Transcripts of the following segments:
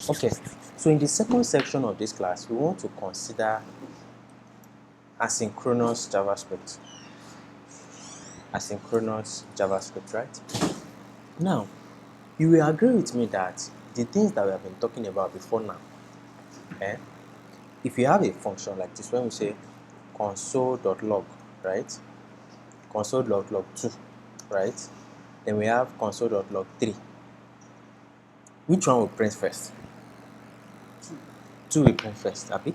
Okay, so in the second section of this class, we want to consider asynchronous JavaScript. Asynchronous JavaScript, right? Now, you will agree with me that the things that we have been talking about before now, if you have a function like this, when we say console.log, right? Console.log2, right? Then we have console.log3. Which one will print first? 2 will print first, happy?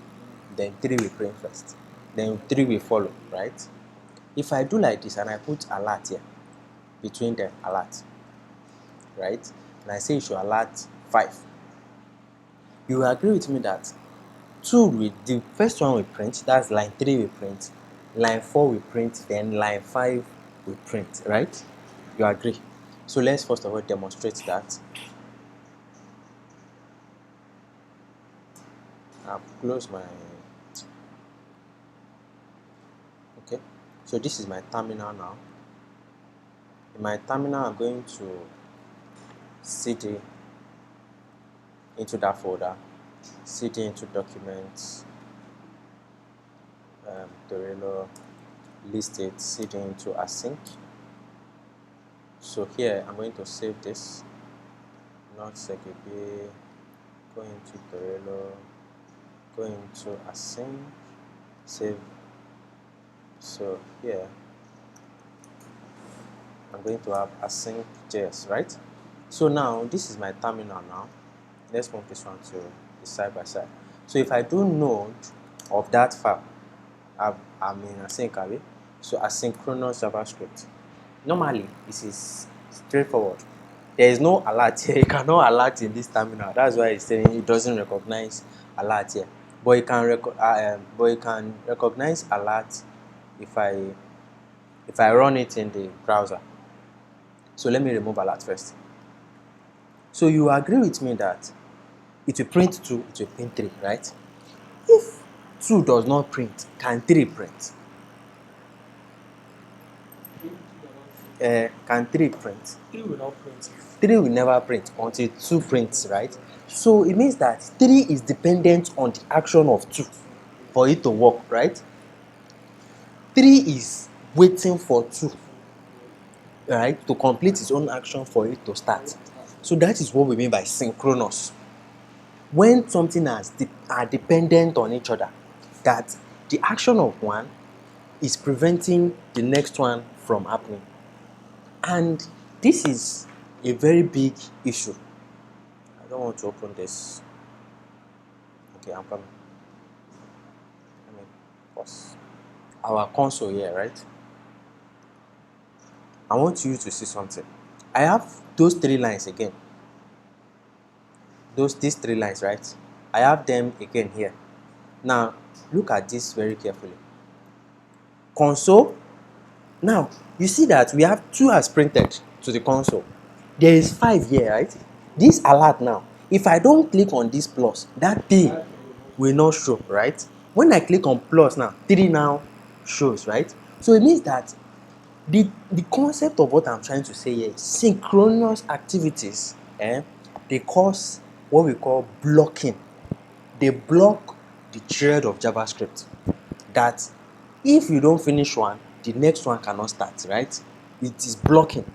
Then 3 will print first. Then 3 will follow, right? If I do like this and I put alert here, between them, alert, right? And I say you should alert 5. You will agree with me that 2 will, the first one will print, that's line 3 will print, line 4 will print, then line 5 will print, right? You agree? So let's first of all demonstrate that. I'll close my, okay, so this is my terminal now. In my terminal, I'm going to cd into that folder, cd into documents, Torello, list it, cd into async. So here I'm going to save this, not segregate, go into Torello, go into async, save. So here I'm going to have async.js, right? So now this is my terminal now. Let's move this one to the side by side. So if I do node of that file, I'm in async, so asynchronous JavaScript. Normally, this is straightforward. There is no alert here. You cannot alert in this terminal. That's why it's saying it doesn't recognize alert here. But you can recognize alert if I run it in the browser. So let me remove alert first. So you agree with me that it will print 2, it will print 3, right? If 2 does not print, can 3 print? Can 3 print? 3 will not print. 3 will never print until 2 prints, right? So it means that 3 is dependent on the action of 2 for it to work, right? 3 is waiting for 2, right, to complete its own action for it to start. So that is what we mean by synchronous. When something are dependent on each other, that the action of one is preventing the next one from happening. And this is a very big issue. I don't want to open this. Okay, I'm coming. Let me pause. Our console here, right? I want you to see something. I have those 3 lines again. These 3 lines, right? I have them again here. Now, look at this very carefully. Console. Now, you see that we have 2 as printed to the console. There is 5 here, right? This alert now, if I don't click on this plus, that 3 will not show, right? When I click on plus now, 3 now shows, right? So it means that the concept of what I'm trying to say here is synchronous activities, they cause what we call blocking. They block the thread of JavaScript, that if you don't finish one, the next one cannot start, right? It is blocking.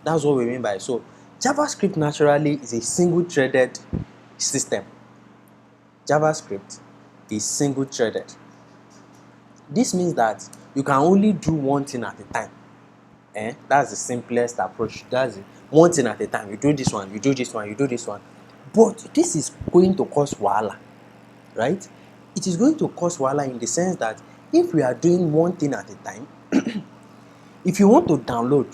That's what we mean by it. So JavaScript naturally is a single-threaded system. JavaScript is single-threaded. This means that you can only do one thing at a time. That's the simplest approach. That's it. One thing at a time. You do this one, you do this one, you do this one. But this is going to cause wahala, right? It is going to cause wahala in the sense that if we are doing one thing at a time, if you want to download,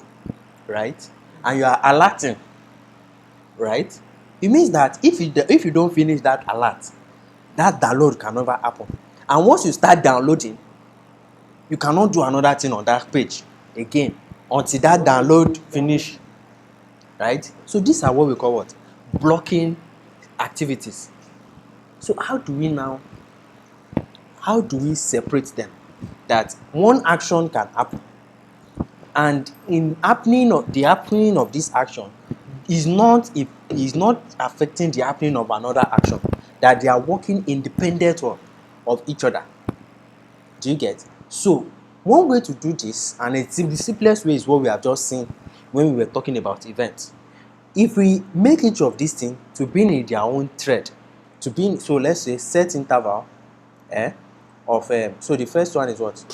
right, and you are alerting, right, it means that if you don't finish that alert, that download can never happen. And once you start downloading, you cannot do another thing on that page again until that download finish, right? So these are what we call what? Blocking activities. So how do we separate them? That one action can happen, and in the happening of this action, is not affecting the happening of another action, that they are working independent of each other. Do you get? So one way to do this, and it's the simplest way, is what we have just seen when we were talking about events. If we make each of these things to be in their own thread, so let's say set interval of so the first one is what?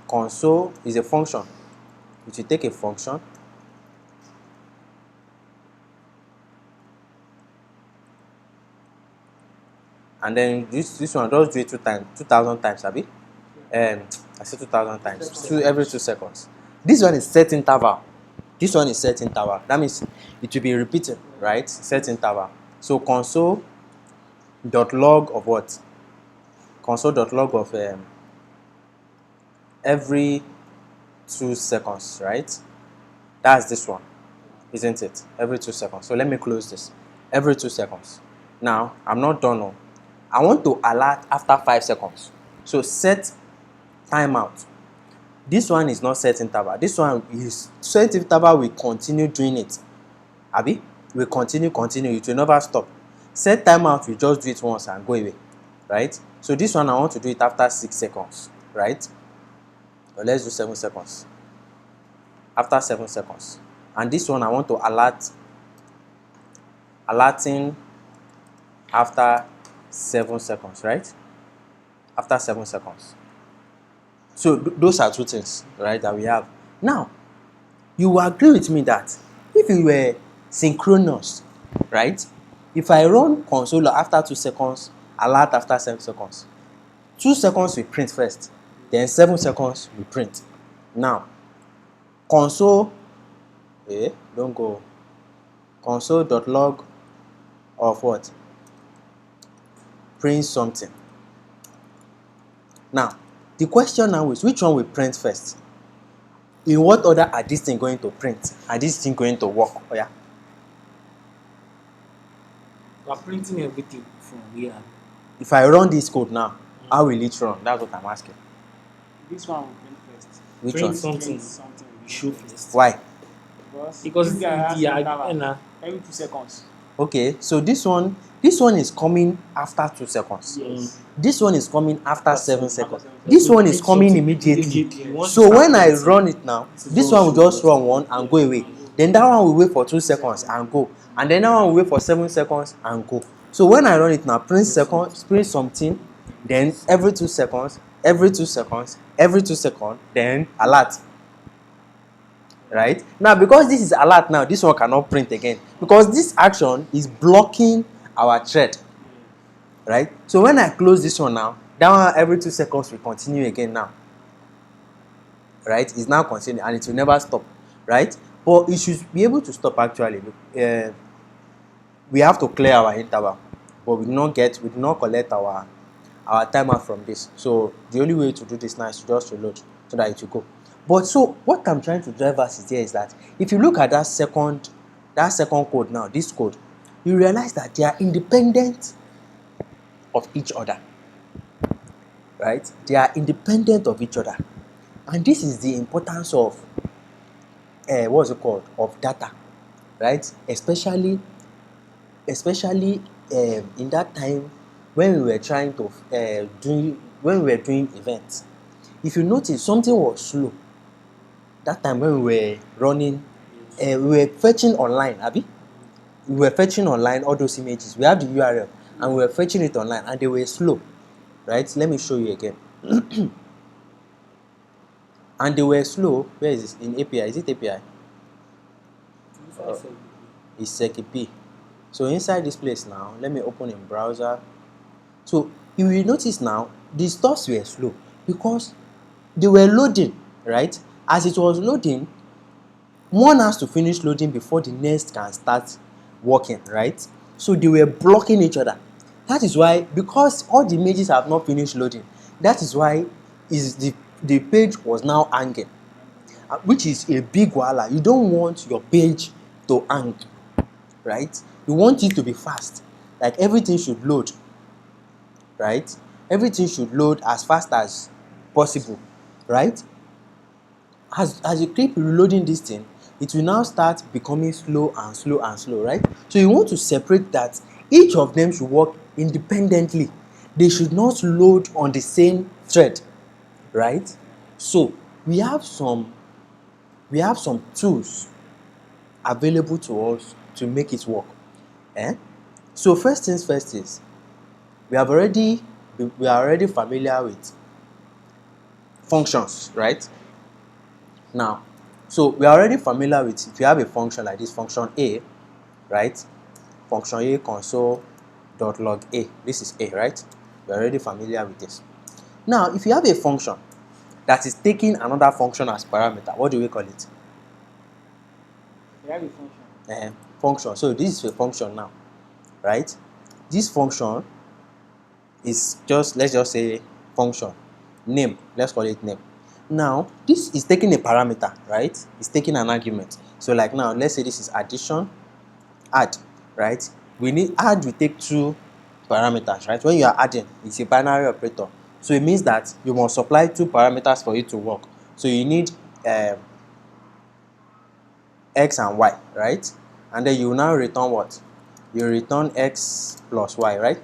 Console is a function. If you take a function and then this one, just do it 2,000 times, abi? I say 2,000 times, every 2 seconds. This one is set interval. This one is set interval. That means it will be repeating, right? Set interval. So console dot log of what? Console dot log of every 2 seconds, right? That's this one, isn't it? Every 2 seconds. So let me close this. Every 2 seconds. Now I'm not done. No. I want to alert after 5 seconds. So set timeout. This one is not set interval. This one is set interval. We continue doing it. Abi? We continue. It will never stop. Set timeout, we just do it once and go away. Right? So this one I want to do it after 6 seconds. Right? Or let's do 7 seconds. After 7 seconds. And this one I want to alerting after 7 seconds, right? After 7 seconds. So those are two things, right, that we have. Now, you will agree with me that if you were synchronous, right? If I run console after 2 seconds, alert after 7 seconds. 2 seconds we print first, then 7 seconds we print. Now, console, don't go. Console.log of what? Print something. Now, the question now is, which one will print first? In what order are these things going to print? Are these things going to work? Oh, yeah. We are printing everything from here. If I run this code now, how will it run? That's what I'm asking. This one will print first. Which Print one? something. We Show first. Why? Because every 2 seconds. Okay, so this one is coming after 2 seconds. Yes. This one is coming after 7 seconds. seconds. This one is coming immediately. So when I run it now, this one will just run one and go away. Then that one will wait for 2 seconds and go. And then that one will wait for 7 seconds and go. So when I run it now, print something, then every 2 seconds, every 2 seconds, every 2 seconds, then alert. Right? Now, because this is alert now, this one cannot print again. Because this action is blocking our thread. Right? So when I close this one now, that one every 2 seconds will continue again now. Right? It's now continuing and it will never stop. Right? But it should be able to stop actually. We have to clear our interval. But we do not collect our timer from this. So the only way to do this now is to just reload so that it will go. But so what I'm trying to drive us here is that if you look at that second code now, this code, you realize that they are independent of each other. Right? They are independent of each other. And this is the importance of of data. Right? Especially in that time when we were trying to doing events. If you notice, something was slow that time when we were running. We were fetching online, abi? We were fetching online all those images. We have the URL and we were fetching it online and they were slow. Right? Let me show you again. And they were slow. Where is this? In API. Is it API? It's CircuitP. So inside this place now, let me open in browser. So you will notice now, the stuffs were slow because they were loading, right? As it was loading, one has to finish loading before the next can start working, right? So they were blocking each other. That is why, because all the images have not finished loading, that is why the page was now hanging, which is a big wahala. You don't want your page to hang, right? You want it to be fast. Like everything should load, right? Everything should load as fast as possible, right? As you keep reloading this thing, it will now start becoming slow and slow and slow, right? So you want to separate that. Each of them should work independently. They should not load on the same thread, right? So we have some tools available to us to make it work. So first things first is we are already familiar with functions, right? Now, so we are already familiar with, if you have a function like this, function A, right? Function A console.log A. This is A, right? We are already familiar with this. Now, if you have a function that is taking another function as parameter, what do we call it? We have a function. Function. So this is a function now, right? This function is just, let's just say function name. Let's call it name. Now this is taking a parameter, right? It's taking an argument. So like now, let's say this is addition, add, right? We need add. We take two parameters, right? When you are adding, it's a binary operator. So it means that you must supply two parameters for it to work. So you need x and y, right? And then you will now return what? You return x plus y, right?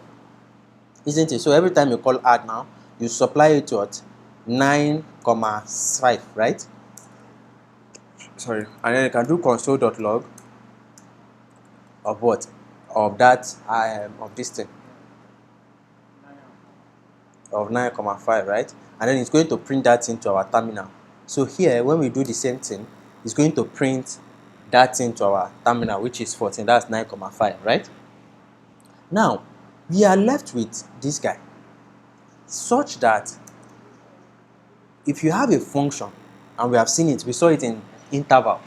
Isn't it? So every time you call add now, you supply it to what? 9,5, right? Sorry. And then you can do console.log of what? Of that of this thing. Of 9,5, right? And then it's going to print that into our terminal. So here, when we do the same thing, it's going to print that into our terminal, which is 14. That's 9,5, right? Now, we are left with this guy, such that if you have a function, and we have seen it, we saw it in interval,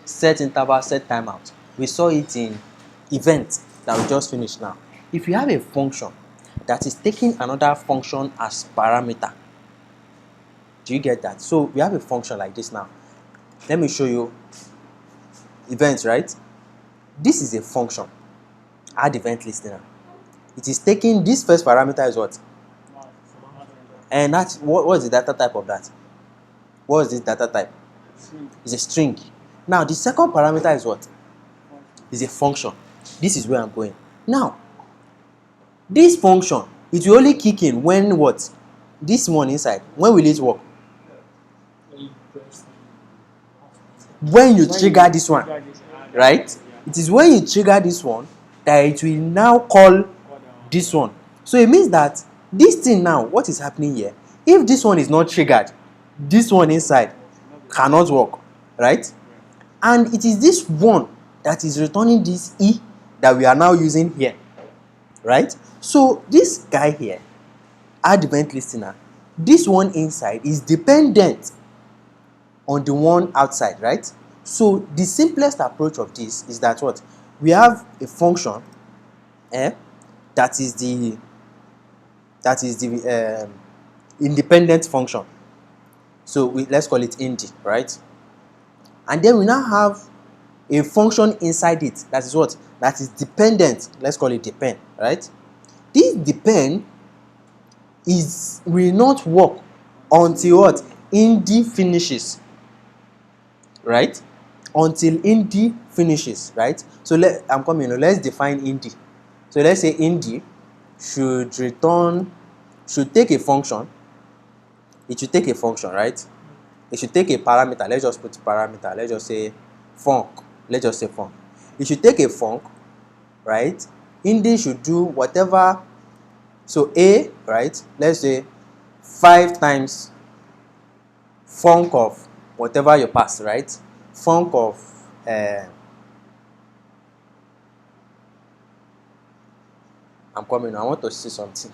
set timeout. We saw it in event that we just finished now. If you have a function that is taking another function as parameter, do you get that? So we have a function like this now. Let me show you events, right? This is a function, add event listener. It is taking this first parameter is what? And that's what is the data type of that? What is this data type? It's a string. Now the second parameter is what? Is a function. This is where I'm going. Now, this function, it will only kick in when what? This one inside. When will it work? When you trigger this one, right? It is when you trigger this one that it will now call this one. So it means that this thing now, what is happening here? If this one is not triggered, this one inside cannot work, right? And it is this one that is returning this E that we are now using here, right? So this guy here, add event listener, this one inside is dependent on the one outside, right? So the simplest approach of this is that what? We have a function that is the independent function. So let's call it indi, right? And then we now have a function inside it that is what? That is dependent. Let's call it depend, right? This depend will not work until what? Indi finishes, right? Until indi finishes, right? So let's define indi. So let's say indi should take a function. It should take a function, right? It should take a parameter. Let's just put parameter. Let's just say func. It should take a func, right? Indi should do whatever. So A, right? Let's say 5 times func of whatever you pass, right? Func of I'm coming. I want to see something.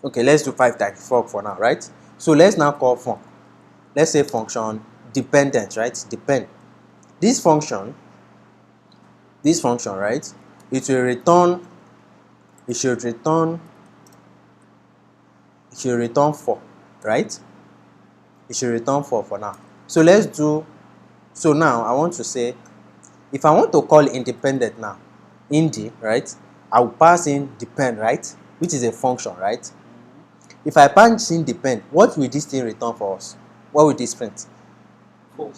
Okay, let's do 5 times func for now, right? So let's now call func. Let's say function dependent, right? Depend. This function, right? It should return 4, right? It should return 4 for now. So so now I want to say, if I want to call independent now, indi, right? I will pass in depend, right? Which is a function, right? If I punch in depend, what will this thing return for us? What will this print? 4.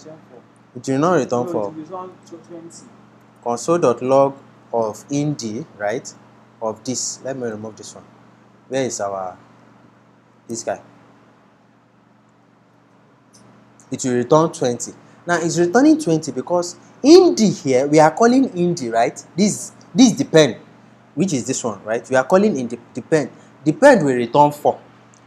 It will not return No, it 4. will return 20. Console.log of indi, right? Of this. Let me remove this one. Where is this guy? It will return 20. Now it's returning 20 because indi here, we are calling indi, right? This depend, which is this one, right? We are calling in depend. Depend will return 4,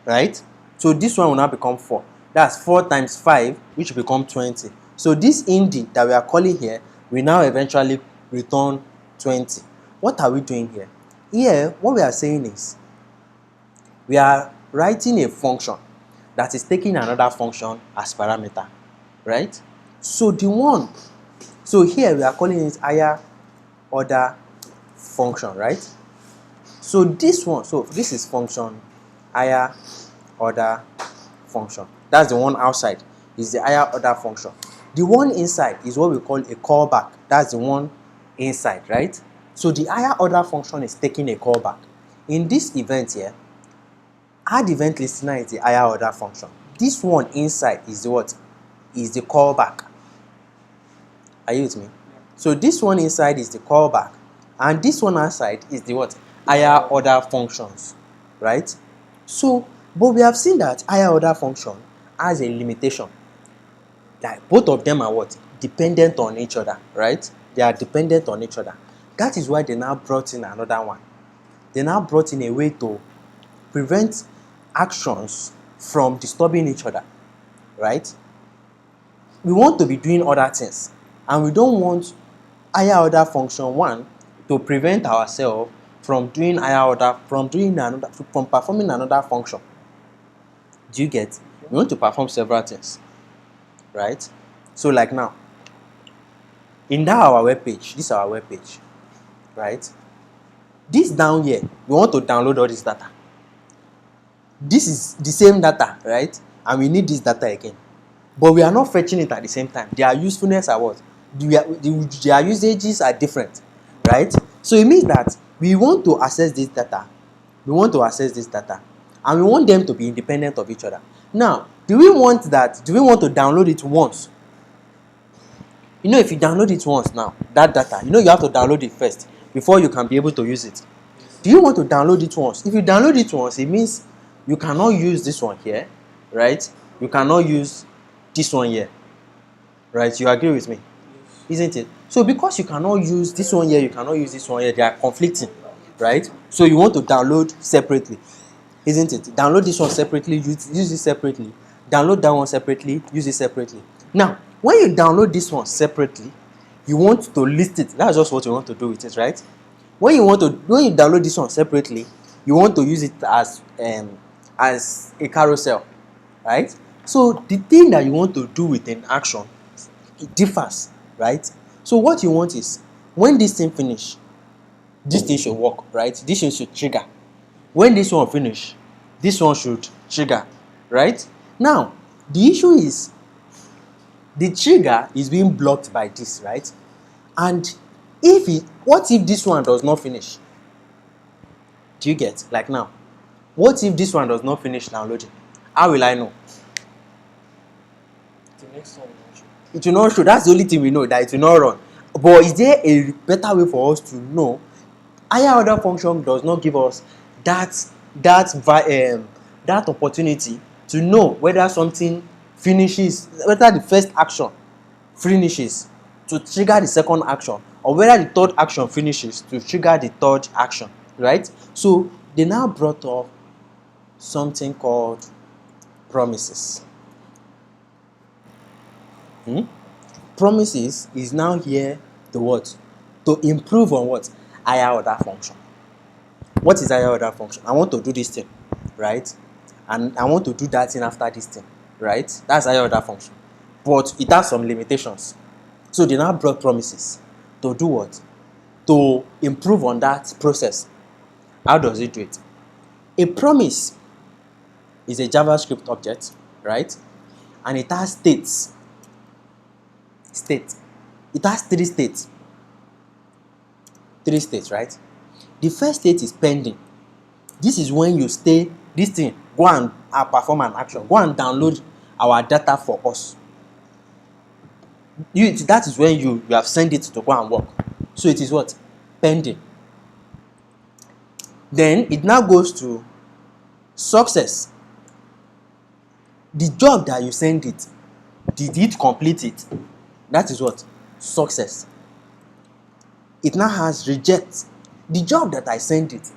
right? So this one will now become 4. That's 4 times 5, which will become 20. So this indi that we are calling here will now eventually return 20. What are we doing here? Here, what we are saying is we are writing a function that is taking another function as parameter, right? So here we are calling it higher order function, right? So this is function higher order function. That's the one outside, is the higher order function. The one inside is what we call a callback. That's the one inside, right? So the higher order function is taking a callback. In this event here, add event listener is the higher order function. This one inside is the what? Is the callback. Are you with me? So this one inside is the callback, and this one outside is the what? Higher order functions, right? So, but we have seen that higher order function has a limitation. That both of them are what? Dependent on each other, right? They are dependent on each other. That is why they now brought in another one. They now brought in a way to prevent actions from disturbing each other, right? We want to be doing other things, and we don't want higher order function 1 to prevent ourselves from performing another function. Do you get? We want to perform several things, right? So like now, in that our web page, this is our web page, right? This down here, we want to download all this data. This is the same data, right? And we need this data again. But we are not fetching it at the same time. Their usefulness are what? Their usages are different, right? So it means that we want to access this data. And we want them to be independent of each other. Now, do we want to download it once? You know, if you download it once now, that data, you have to download it first before you can be able to use it. Do you want to download it once? If you download it once, it means you cannot use this one here, right? You cannot use this one here, right? You agree with me? Isn't it? So because you cannot use this one here, you cannot use this one here, they are conflicting, right? So you want to download separately, isn't it? Download this one separately, use it separately. Download that one separately, use it separately. Now, when you download this one separately, you want to list it. That's just what you want to do with it, right? When you download this one separately, you want to use it as a carousel, right? So the thing that you want to do with an action, it differs, right? So what you want is, when this thing finish, this thing should work, right? This thing should trigger. When this one finish, this one should trigger, right? Now, the issue is, the trigger is being blocked by this, right? And what if this one does not finish? Do you get? Like now, what if this one does not finish downloading? How will I know? The next one will not show. It will not show. That's the only thing we know, that it will not run. But is there a better way for us to know? Higher order function does not give us that opportunity to know whether something finishes, whether the first action finishes to trigger the second action, or whether the third action finishes to trigger the third action, right? So they now brought up something called promises. Promises is now here to what? To improve on what? Higher order function. What is higher order function? I want to do this thing, right? And I want to do that thing after this thing, right? That's higher order function. But it has some limitations. So they now brought promises to do what? To improve on that process. How does it do it? A promise is a JavaScript object, right? And it has states. It has 3 states. 3 states, right? The first state is pending. This is when you stay, this thing go and perform an action, go and download our data for us. That is when you have sent it to go and work. So it is what? Pending. Then it now goes to success. The job that you sent it, did it complete it? That is what? Success. It now has reject. The job that I sent it,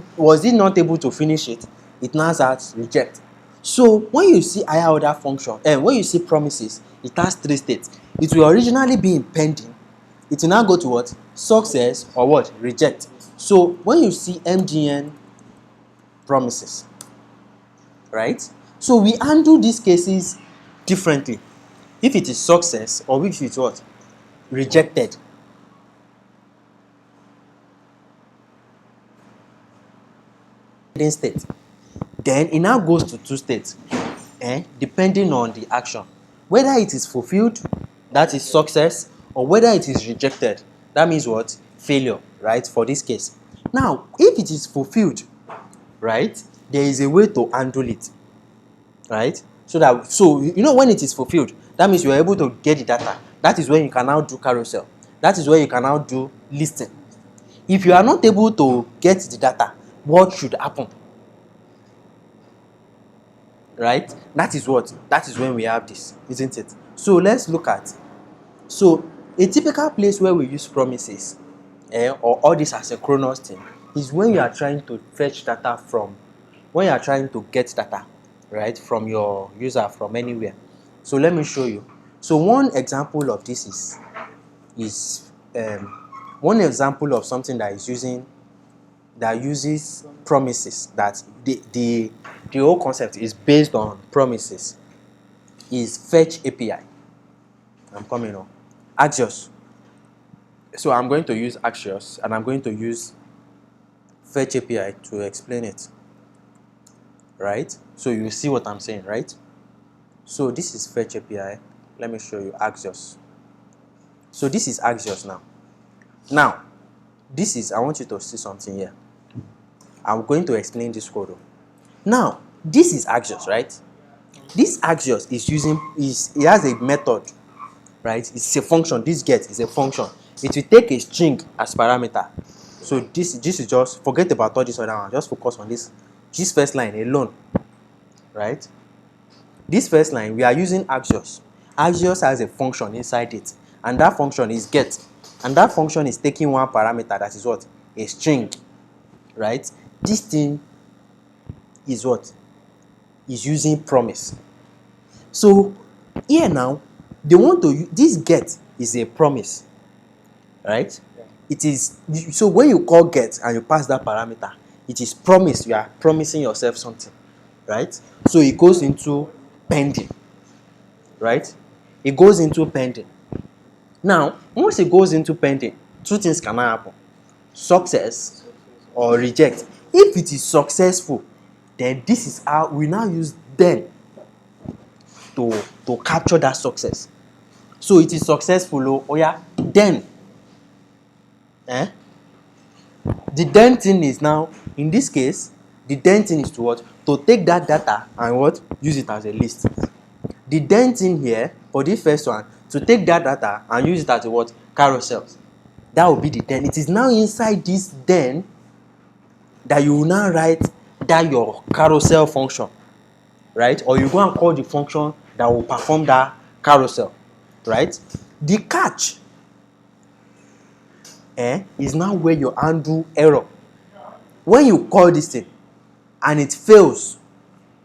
was it not able to finish it? It now has reject. So when you see higher order function, when you see promises, it has three states. It will originally be in pending. It will now go to what? Success or what? Reject. So when you see MGN promises, right? So we handle these cases differently. If it is success or if it's what? Rejected. State. Then it now goes to two states, depending on the action. Whether it is fulfilled, that is success, or whether it is rejected, that means what? Failure, right? For this case. Now, if it is fulfilled, right, there is a way to handle it, right? So you know when it is fulfilled, that means you are able to get the data. That is when you can now do carousel. That is where you can now do listing. If you are not able to get the data, what should happen? Right? That is when we have this, isn't it? So let's look at, so a typical place where we use promises, or all this asynchronous thing, is when you are trying to fetch data when you are trying to get data, right, from your user from anywhere. So let me show you. So one example of this is one example of something that uses promises, that the whole concept is based on promises, is fetch API. I'm coming on. Axios. So I'm going to use Axios and I'm going to use fetch API to explain it. Right? So you see what I'm saying, right? So this is fetch API. Let me show you Axios. So this is Axios now. Now, I want you to see something here. I'm going to explain this code. Now, this is Axios, right? This Axios it has a method, right? It's a function. This get is a function. It will take a string as parameter. So this is just, forget about all this other one. Just focus on this first line alone, right? This first line, we are using Axios. Axios has a function inside it, and that function is get. And that function is taking one parameter, that is what? A string, right? This thing is what? Is using promise. So here now, they want to use this get is a promise, right? It is, so when you call get and you pass that parameter, it is promise. You are promising yourself something, right? So it goes into pending, right? It goes into pending. Now, once it goes into pending, two things can happen: success or reject. If it is successful, then this is how we now use then to capture that success. So it is successful. Oh yeah, then the then thing is now, in this case, the then thing is to what? To take that data and what? Use it as a list. The then thing here for this first one, to take that data and use it as a what? Carousels. That will be the then. It is now inside this then that you will now write that your carousel function, right? Or you go and call the function that will perform that carousel, right? The catch is now where you undo error. When you call this thing and it fails,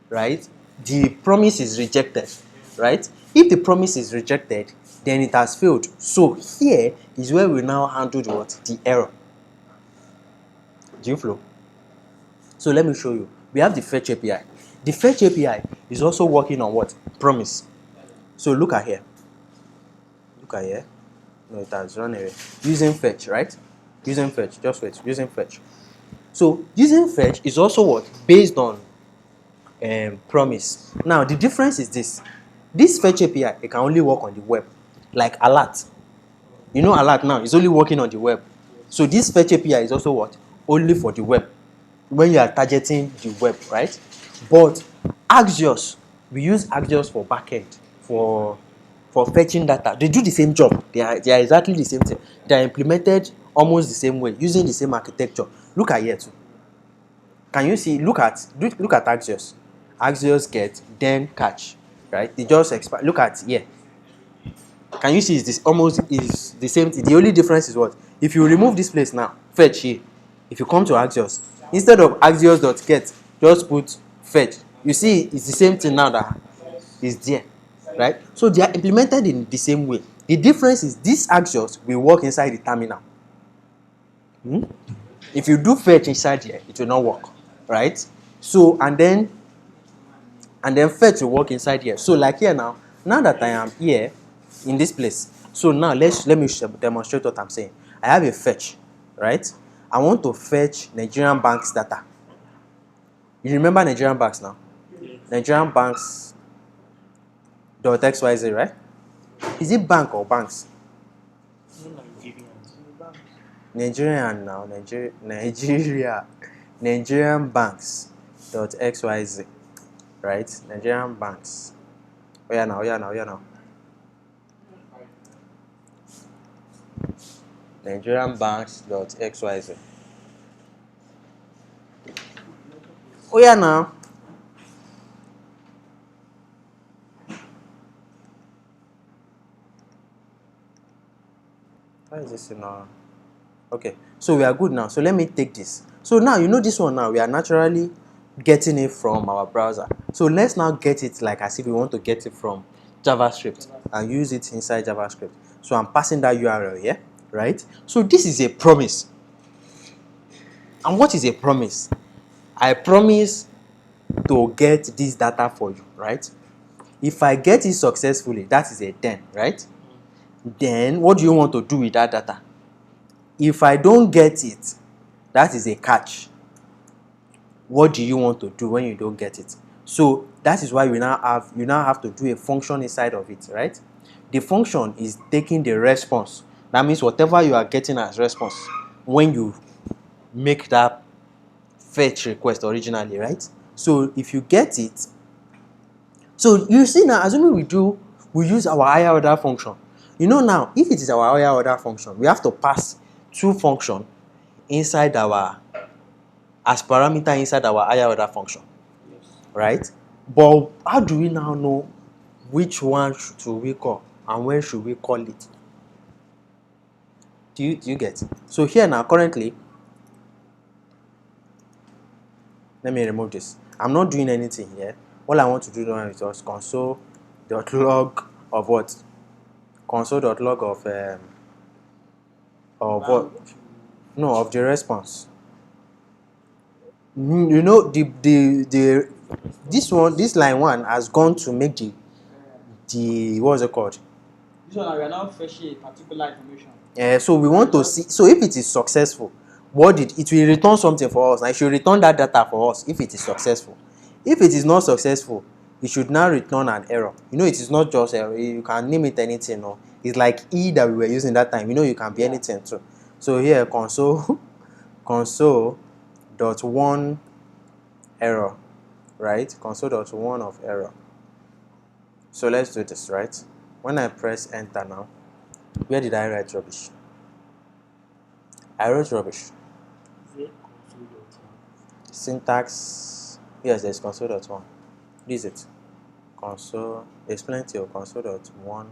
right, the promise is rejected, right? If the promise is rejected, then it has failed. So here is where we now handle the error. Do you flow? So let me show you. We have the fetch API. The fetch API is also working on what? Promise. So look at here. No, it has run away. Using fetch, right? Using fetch. Just wait. Using fetch. So using fetch is also what? Based on promise. Now the difference is this. This fetch API, it can only work on the web. Like alert. You know alert now is only working on the web. So this fetch API is also what? only for the web, when you are targeting the web, right? But Axios, we use Axios for backend, for fetching data. They do the same job. They are exactly the same thing. They are implemented almost the same way, using the same architecture. Look at here too. Can you see? Look at Axios. Axios get, then catch, right? They just expand. Look at here. Can you see? Is this almost is the same thing? The only difference is what? If you remove this place now, fetch here. If you come to Axios, instead of Axios.get, just put fetch. You see, it's the same thing now that is there, right? So they are implemented in the same way. The difference is this Axios will work inside the terminal. If you do fetch inside here, it will not work, right? So and then fetch will work inside here. So like here now that I am here in this place, so now let me demonstrate what I'm saying. I have a fetch, right? I want to fetch Nigerian banks data. You remember Nigerian banks now? Nigerian banks .xyz, right? Is it bank or banks? Nigerian now, Nigerian banks .xyz, right? Nigerian banks. Oh yeah now. Nigerian banks .xyz. Oh yeah now. Why is this now? Okay, so we are good now. So let me take this. So now you know this one now, we are naturally getting it from our browser. So let's now get it like as if we want to get it from JavaScript and use it inside JavaScript. So I'm passing that URL here, right? So this is a promise. And what is a promise? I promise to get this data for you, right? If I get it successfully, that is a then, right? Then what do you want to do with that data? If I don't get it, that is a catch. What do you want to do when you don't get it? So that is why you now have to do a function inside of it, right? The function is taking the response. That means whatever you are getting as response when you make that fetch request originally, right? So if you get it, so you see now, assuming we use our higher order function. You know now, if it is our higher order function, we have to pass two functions inside our, as parameter inside our higher order function, right? But how do we now know which one should we call and when should we call it? Do you get? So here now, currently, let me remove this. I'm not doing anything here. All I want to do now is just console.log of what? Console.log of what? No, of the response. You know, this line one has gone to make the what's it called? This one, we are now fetching a particular information. So we want to see. So if it is successful, it will return something for us. And it should return that data for us if it is successful. If it is not successful, it should now return an error. You know, it is not just error. You can name it anything. No, it's like E that we were using that time. You know, you can be anything too. So here, console.one error, right? Console.one of error. So let's do this, right? When I press enter now, where did I write rubbish? I wrote rubbish. Syntax, yes, there's console.one. This is it. Console, there's plenty of console.one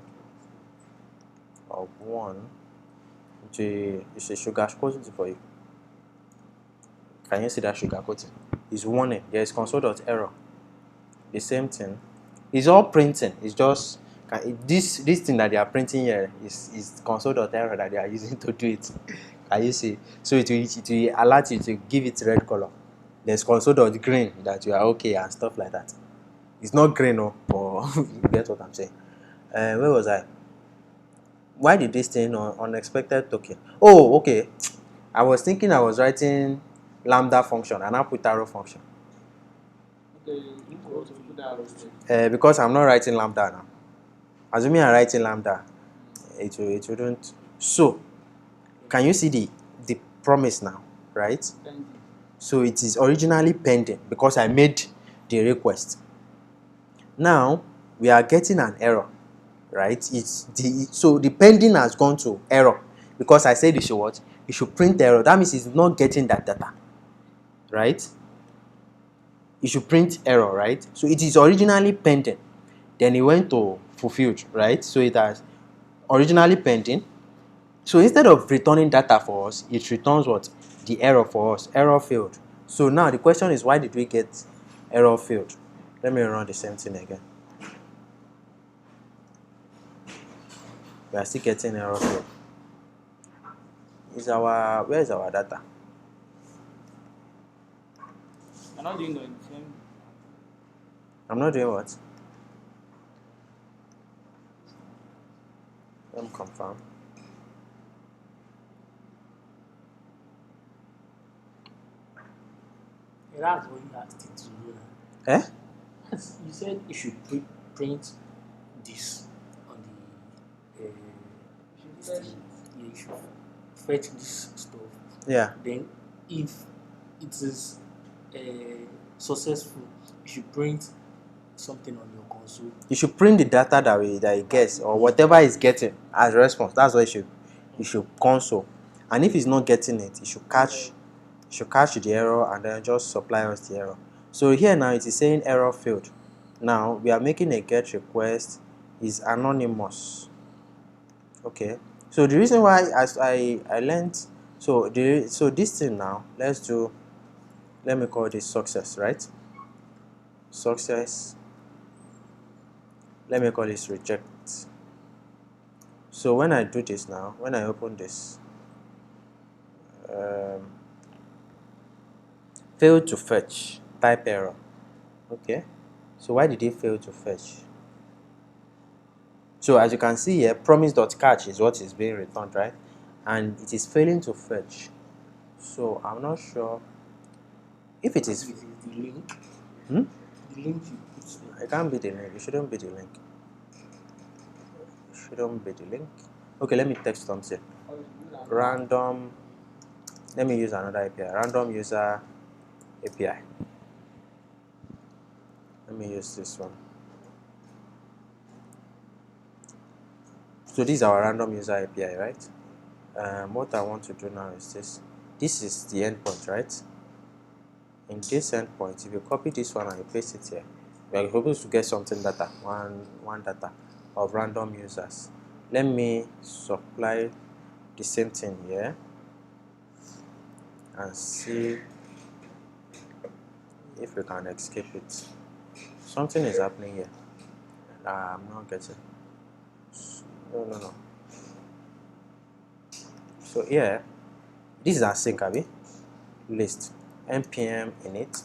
of one. It's a sugar coating for you. Can you see that sugar coating? It's warning. There's console.error. The same thing. It's all printing. It's just this thing that they are printing here is console.error that they are using to do it. Can you see? So it will alert you to give it red color. There's console.green that you are okay and stuff like that. It's not green, no, but you get what I'm saying. Where was I? Why did this thing on unexpected token? Oh, okay. I was thinking I was writing lambda function and I put arrow function. Okay, you want to put that arrow. Because I'm not writing lambda now. Assuming I'm writing lambda, it wouldn't. So, can you see the promise now? right? Pending. So it is originally pending because I made the request. Now we are getting an error, right? So the pending has gone to error because I said it should what? It should print error. That means it's not getting that data, right? It should print error, right? So it is originally pending. Then it went to fulfilled, right? So it has originally pending. So instead of returning data for us, it returns what? The error for us. Error failed. So now the question is, why did we get error failed? Let me run the same thing again. We are still getting error failed. Where is our data? You're not doing the same. I'm not doing what? Let me confirm. That's what you asked it to do. Eh? You said you should print this on the this thing. Yeah, you should fetch this stuff. Yeah. Then, if it is successful, you should print something on your console. You should print the data that it gets, or whatever it's getting as response. That's what you should console. And if it's not getting it, you should catch the error and then just supply us the error. So here now it is saying error failed. Now we are making a get request is anonymous. Okay. So the reason why as I learned so this thing now, let me call this success, right? Success. Let me call this reject. So when I do this now, when I open this, failed to fetch, type error. Okay. So why did it fail to fetch? So as you can see here, promise.catch is what is being returned, right? And it is failing to fetch. So I'm not sure if it is. This is the link. Hmm? The link you put there. It can't be the link. It shouldn't be the link. It shouldn't be the link. Okay, let me text something. Random. Let me use another API. Random user API. Let me use this one. So this is our random user API, right? What I want to do now is this. This is the endpoint, right? In this endpoint, if you copy this one and you paste it here, we are able to get something data, one data of random users. Let me supply the same thing here and see if we can escape it. Something is happening here. I'm not getting. No. So here, this is async, abi? List npm init.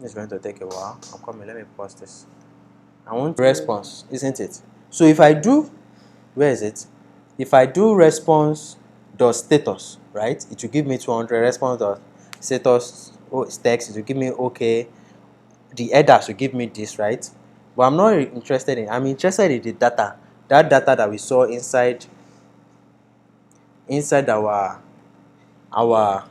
It's going to take a while. I'm coming. Let me pause this. I want response, isn't it? So if I do, where is it? If I do response dot status, right? It will give me 200. Response dot status text. It will give me okay. The headers will give me this, right? But I'm not interested in. I'm interested in the data. That data that we saw inside our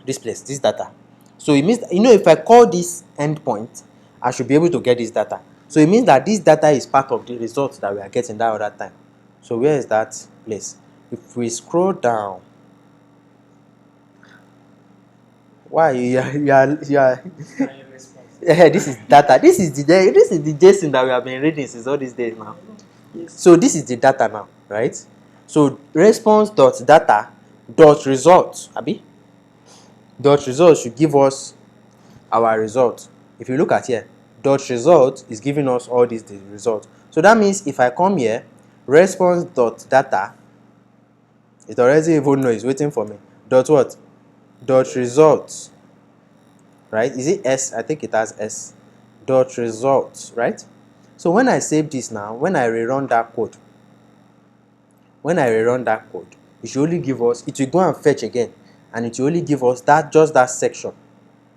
this place, this data. So it means, if I call this endpoint, I should be able to get this data. So it means that this data is part of the results that we are getting that other time. So where is that place? If we scroll down, why yeah, this is data. This is the JSON that we have been reading since all these days now. Yes. So this is the data now, right? So response dot data dot result, abi dot result should give us our result. If you look at here, dot result is giving us all these the result. So that means if I come here, response dot data, it already even know it's waiting for me. Dot what? Dot result, right? Is it S? I think it has S. Dot result, right? So when I save this now, when I rerun that code, it should only give us, it will go and fetch again, and it will only give us just that section,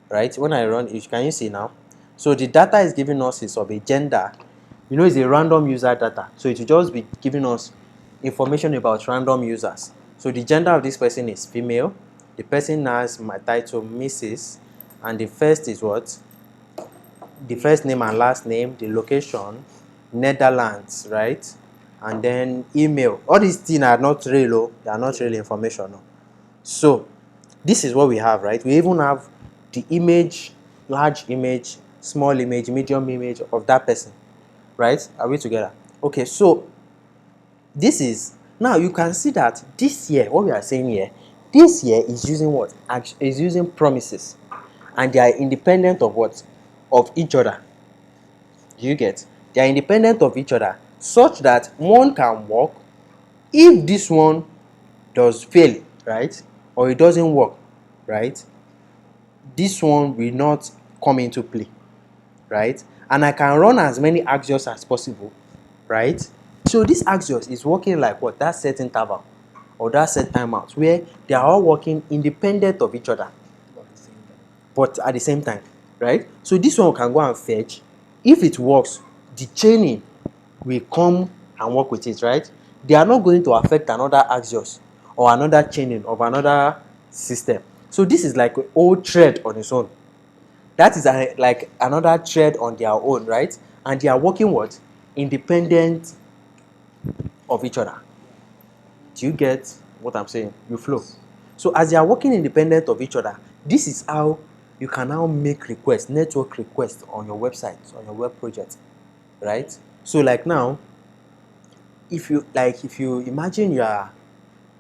right? When I run it, can you see now? So the data is giving us is of a gender, it's a random user data, so it will just be giving us information about random users. So the gender of this person is female, The person has my title Mrs. and the first is what? The first name and last name, the location, Netherlands, right? And then email. All these things are not real, oh. They are not real information. Oh. So this is what we have, right? We even have the image, large image, small image, medium image of that person, right? Are we together? Okay, so this is, now you can see that this here, what we are saying here, this here is using what? Is using promises, and they are independent of what? Of each other. Do you get? They are independent of each other, such that one can work if this one does fail, right? Or it doesn't work, right? This one will not come into play, right? And I can run as many Axios as possible, right? So this Axios is working like what? That set interval or that set timeout where they are all working independent of each other, but at the same time, right? So this one can go and fetch. If it works, the chaining will come and work with it, right? They are not going to affect another Axios or another chaining of another system. So this is like an old thread on its own. That is like another thread on their own, right? And they are working what? Independent of each other. Do you get what I'm saying? You flow. So as they are working independent of each other, this is how you can now make requests, network requests on your website, on your web project, right? So like now, if you imagine you are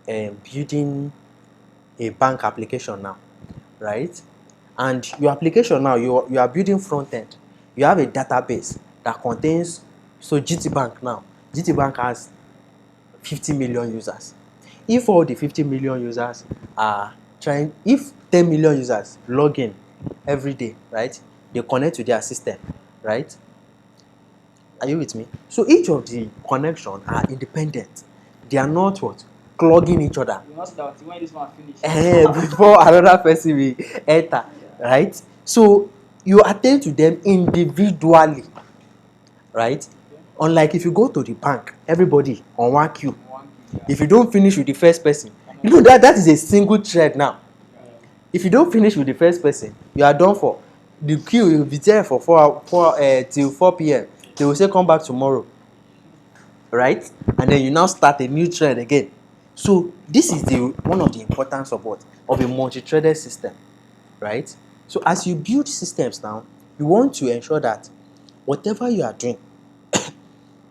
building a bank application now, right? And your application now, you are building front end. You have a database that contains, so GT Bank now. GT Bank has 50 million users. If all the 50 million users are trying, if 10 million users log in every day, right? They connect to their system, right? Are you with me? So each of the connection are independent. They are not what? Clogging each other. You must start when this one finish. Before another person will enter, right? So you attend to them individually, right? Unlike if you go to the bank, everybody on one queue. If you don't finish with the first person, you know that is a single thread now. If you don't finish with the first person, you are done for. The queue will be there for till 4 p.m. They will say come back tomorrow, right? And then you now start a new thread again. So this is the one of the importance of what? Of a multi-threaded system, right? So as you build systems now, you want to ensure that whatever you are doing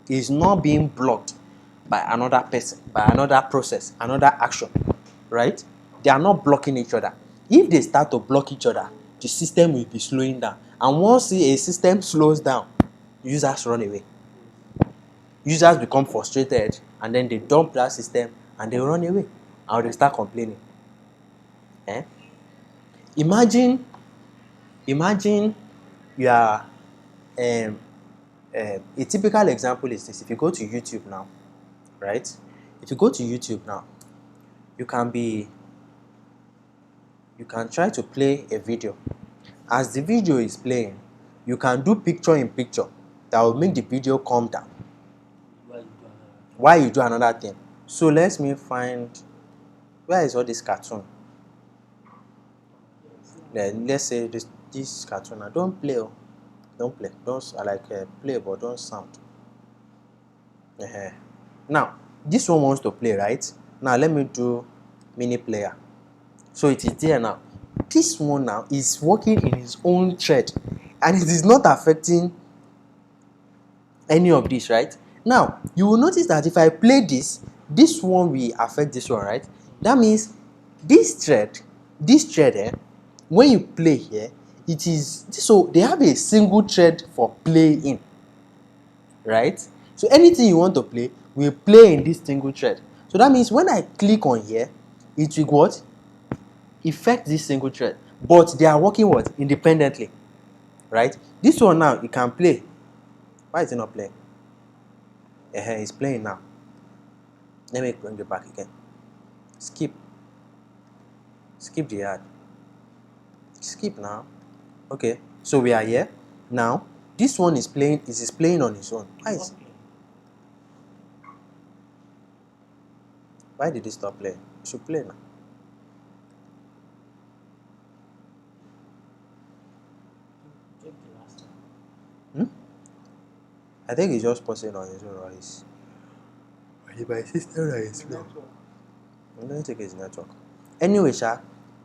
is not being blocked by another person, by another process, another action, right? They are not blocking each other. If they start to block each other, the system will be slowing down. And once a system slows down, users run away. Users become frustrated and then they dump that system and they run away or they start complaining. Eh? Imagine you are a typical example is this. If you go to YouTube now, right? If you go to YouTube now, you can try to play a video. As the video is playing, you can do picture in picture that will make the video calm down while you do another thing. So let me find, where is all this cartoon? Let's say this cartoon. Now don't play, don't play. Don't play, but don't sound. Now this one wants to play, right? Now let me do mini player. So it is there now. This one now is working in its own thread, and it is not affecting any of this, right? Now you will notice that if I play this one will affect this one, right? That means this thread, when you play here, it is so they have a single thread for playing, right? So anything you want to play will play in this single thread. So that means when I click on here, it will what? Affect this single thread, but they are working what? Independently, right? This one now you can play. Why is it not playing? It's playing now. Let me bring it back again. Skip the ad. Skip now. Okay, so we are here now. This one is playing. It is playing on its own. Why did it stop playing? It should play now. I think he's just pausing on his own, or my system that is slow. I don't think it's network. Anyway, Sha,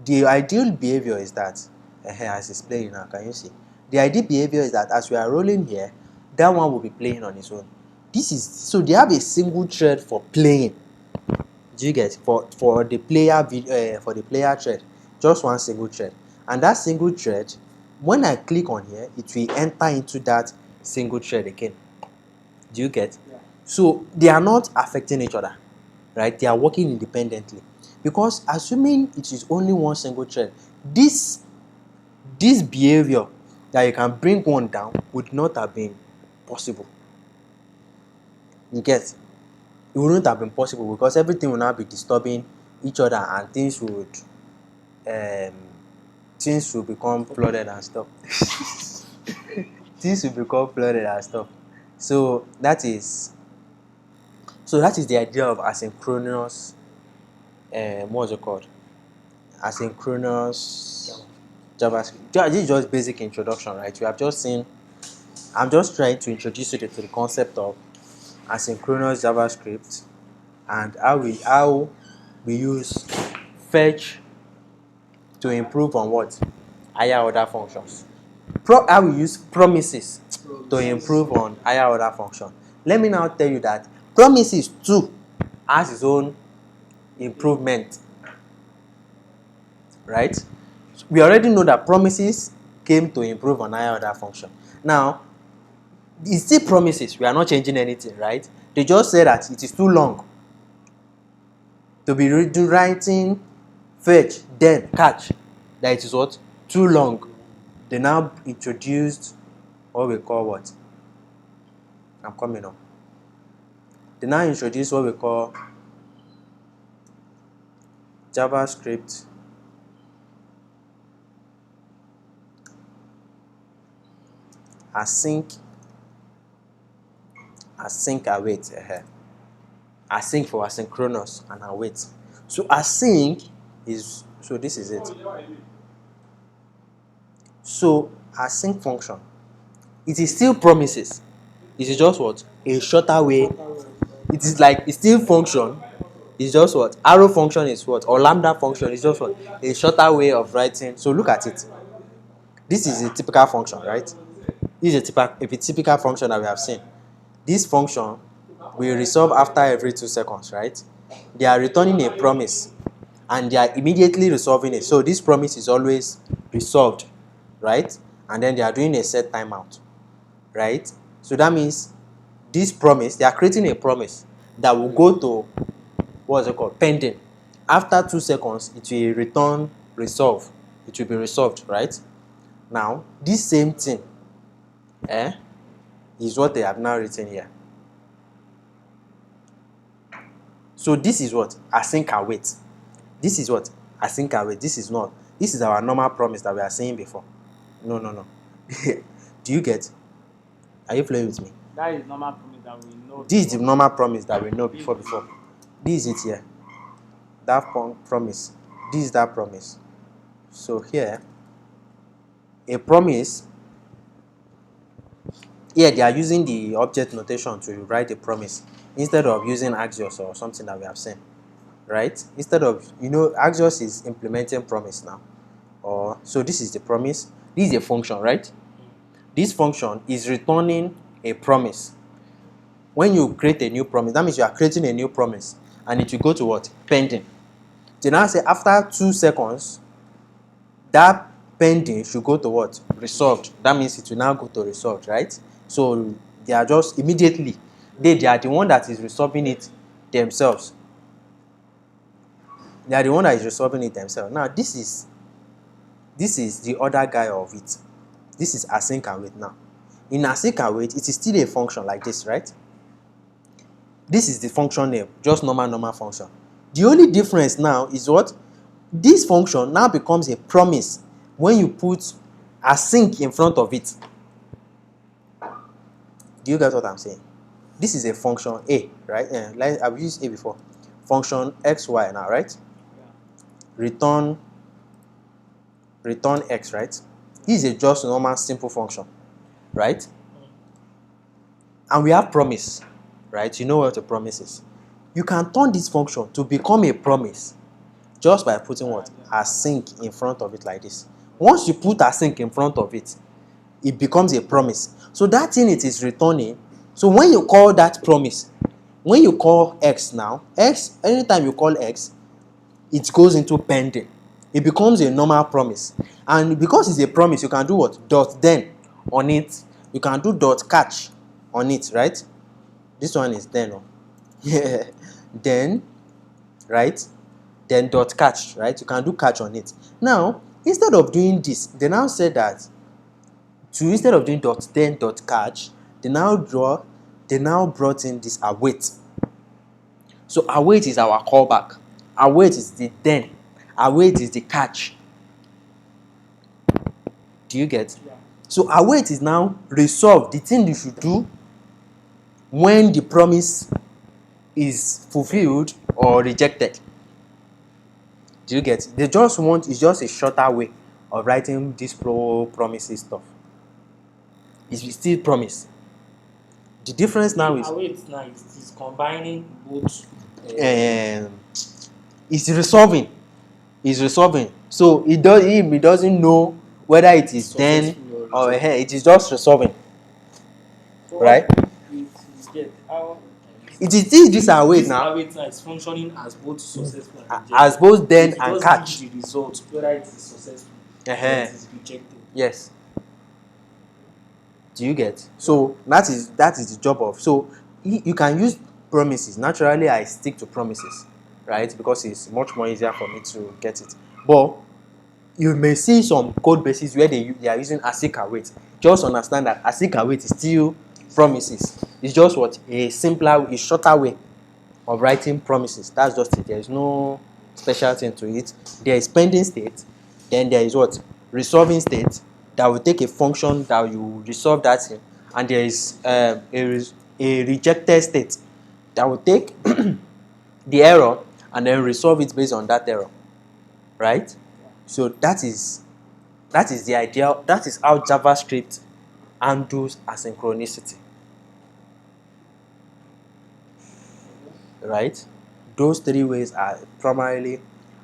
the ideal behavior is that, as it's playing now, can you see? The ideal behavior is that as we are rolling here, that one will be playing on its own. This is so they have a single thread for playing. Do you get for the player thread, just one single thread, and that single thread, when I click on here, it will enter into that single thread again. Do you get? Yeah. So they are not affecting each other, right? They are working independently, because assuming it is only one single thread, this behavior that you can bring one down would not have been possible. You get? It wouldn't have been possible because everything will now be disturbing each other, and things will become flooded and stuff. Things will become flooded and stuff. So that is the idea of asynchronous. What's it called? Asynchronous JavaScript. This is just basic introduction, right? We have just seen. I'm just trying to introduce you to the concept of asynchronous JavaScript and how we use fetch to improve on what higher order functions. How we use promises to improve on higher order function. Let me now tell you that promises too has its own improvement, right? We already know that promises came to improve on higher order function. Now, it's still promises. We are not changing anything, right? They just say that it is too long to be writing fetch then catch. That it is what? Too long. They now introduced what we call what? I'm coming up. They now introduce what we call JavaScript async await. Async for asynchronous and await. So async is, so this is it. So async function, it is still promises. It is just what? A shorter way. It is like it's still function. It's just what? Arrow function is what? Or lambda function is just what? A shorter way of writing. So look at it. This is a typical function, right? This is a typical function that we have seen. This function will resolve after every 2 seconds, right? They are returning a promise and they are immediately resolving it. So this promise is always resolved, right? And then they are doing a set timeout, right? So that means this promise, they are creating a promise that will go to, what's it called? Pending. After 2 seconds, it will return resolve. It will be resolved, right? Now, this same thing is what they have now written here. So this is what? Async await. This is what? Async await. This is not. This is our normal promise that we are saying before. No. Do you get? Are you playing with me? That is normal promise that we know. This is the normal promise that we know before. This is it here. That promise. This is that promise. So here, a promise. Here they are using the object notation to write a promise instead of using Axios or something that we have seen, right? Instead of, Axios is implementing promise now. So this is the promise. This is a function, right? This function is returning a promise. When you create a new promise, that means you are creating a new promise, and it will go to what? Pending. They now say after 2 seconds, that pending should go to what? Resolved. That means it will now go to resolved, right? So they are just immediately, they are the one that is resolving it themselves. They are the one that is resolving it themselves. Now this is the other guy of it. This is async await now. In async await, it is still a function like this, right? This is the function name, just normal function. The only difference now is what? This function now becomes a promise when you put async in front of it. Do you get what I'm saying? This is a function A, right? I've used A before. Function xy now, right? Return x, right? This is a just normal simple function, right? and we have promise, right? You know what a promise is. You can turn this function to become a promise just by putting what? Async in front of it like this. Once you put async in front of it, it becomes a promise. So that thing it is returning. So when you call that promise, when you call x now, x, anytime you call x, it goes into pending. It becomes a normal promise. And because it's a promise, you can do what? Dot then on it. You can do dot catch on it, right? This one is then. Oh. Yeah. Then, right? Then dot catch, right? You can do catch on it. Now, instead of doing this, they now said that instead of doing dot then dot catch, they now brought in this await. So await is our callback. Await is the then. Await is the catch. Do you get? Yeah. So await is now resolve, the thing you should do when the promise is fulfilled or rejected. Do you get? They just want, it's just a shorter way of writing this promises stuff. It's still promise. The difference now is Await now is combining both. it's resolving. It's resolving. So it doesn't know whether it is then Successful or rejected. it is just resolving. So Right? You get how It is still this await now await now is functioning as both successful and rejected. as both then It and just catch. gives the result whether it is successful or Uh-huh. it is rejected. Yes. Do you get? So that is the job of. So you can use promises. Naturally, I stick to promises, right? Because it's much more easier for me to get it. But you may see some code bases where they are using async await. Just understand that async await is still promises. It's just what a simpler, a shorter way of writing promises. That's just it. There is no special thing to it. There is pending state, then there is what? Resolving state that will take a function that you resolve that thing, and there is a rejected state that will take the error and then resolve it based on that error. Right? So that is the idea. That is how JavaScript handles asynchronicity. Right? Those three ways are primarily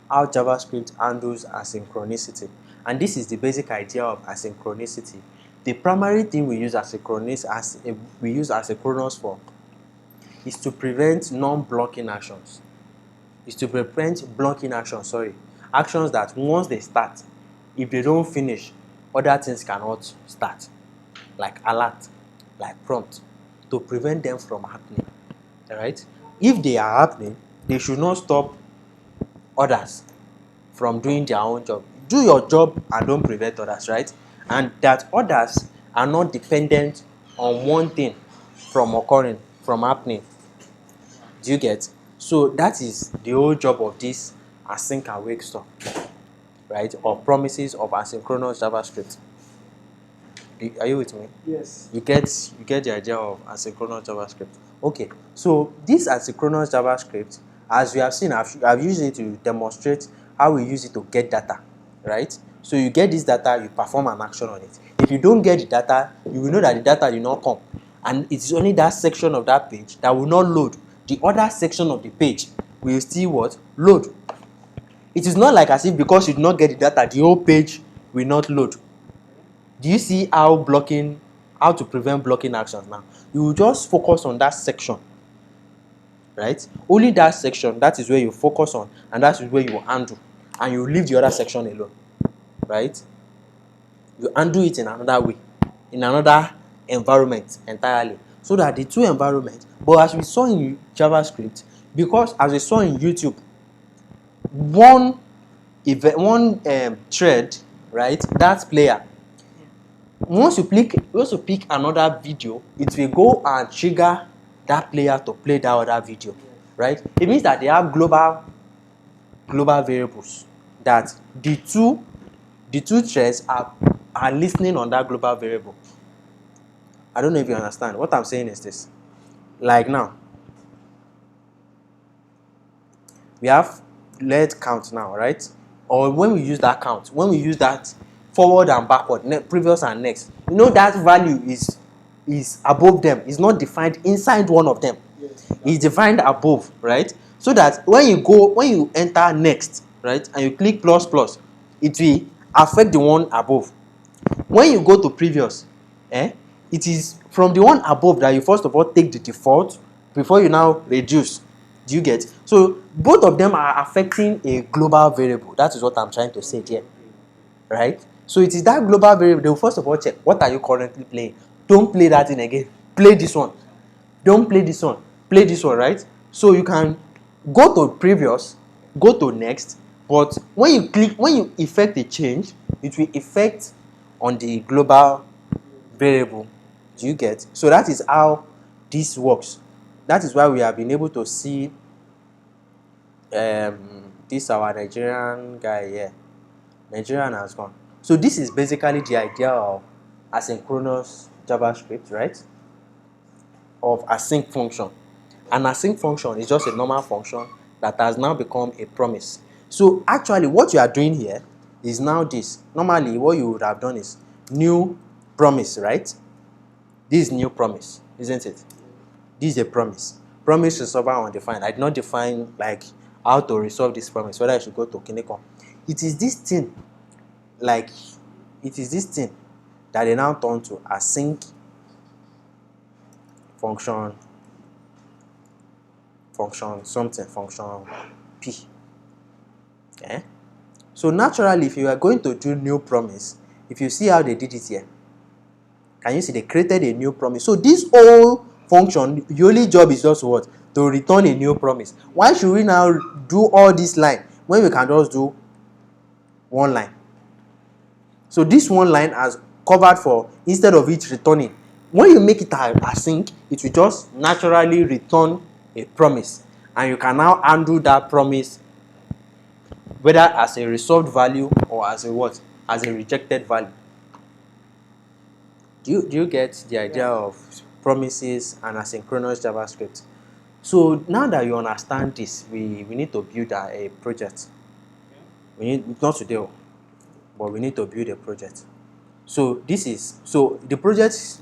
how JavaScript handles asynchronicity. And this is the basic idea of asynchronicity. The primary thing we use asynchronous for is to prevent non-blocking actions. Actions that once they start, if they don't finish, other things cannot start. Like alert, like prompt, to prevent them from happening. Alright? If they are happening, they should not stop others from doing their own job. Do your job and don't prevent others, right? And that others are not dependent on one thing from occurring, from happening. Do you get? So that is the whole job of this async await stuff, right? Or promises of asynchronous JavaScript. Are you with me? Yes. You get the idea of asynchronous JavaScript. Okay, so this asynchronous JavaScript, as we have seen, I've used it to demonstrate how we use it to get data, right? So you get this data, you perform an action on it. If you don't get the data, you will know that the data did not come, and it is only that section of that page that will not load. The other section of the page will still what? Load. It is not like as if because you did not get the data, the whole page will not load. Do you see how to prevent blocking actions now? You will just focus on that section, right? Only that section, that is where you focus on, and that is where you handle, and you leave the other section alone, right? You handle it in another way, in another environment entirely, so that the two environments. But as we saw in JavaScript, because as we saw in YouTube, one thread, right? That player. Once you pick another video, it will go and trigger that player to play that other video, right? It means that they have global variables, that the two threads are listening on that global variable. I don't know if you understand. What I'm saying is this. Like now, we have let count now, right? Or when we use that forward and backward, previous and next, that value is is above them. It's not defined inside one of them. Yes. It's defined above, right? So that when you enter next, right, and you click plus plus, it will affect the one above. When you go to previous, it is from the one above that you first of all take the default before you now reduce. Do you get? So both of them are affecting a global variable. That is what I'm trying to say here, right? So it is that global variable. They will first of all check, what are you currently playing? Don't play that thing again. Play this one. Don't play this one. Play this one, right? So you can go to previous, go to next, but when you effect a change, it will affect on the global variable. Do you get? So that is how this works. That is why we have been able to see this our Nigerian guy here. Nigerian has gone. So this is basically the idea of asynchronous JavaScript, right? Of async function. An async function is just a normal function that has now become a promise. So actually what you are doing here is now this. Normally what you would have done is new promise, right? This is new promise, isn't it? This is a promise. Promise resolver undefined. I did not define like how to resolve this promise, whether I should go to Kinecon. It is this thing, like it is this thing that they now turn to async function something function p. Okay. So naturally, if you are going to do new promise, if you see how they did it here, can you see they created a new promise? So this whole function, the only job is just what? To return a new promise. Why should we now do all this line when we can just do one line? So this one line has covered for, instead of it returning, when you make it async, it will just naturally return a promise, and you can now undo that promise whether as a resolved value or as a what? As a rejected value. Do you get the idea of promises and asynchronous JavaScript? So now that you understand this, we need to build a project. We need, not today, but we need to build a project. So the project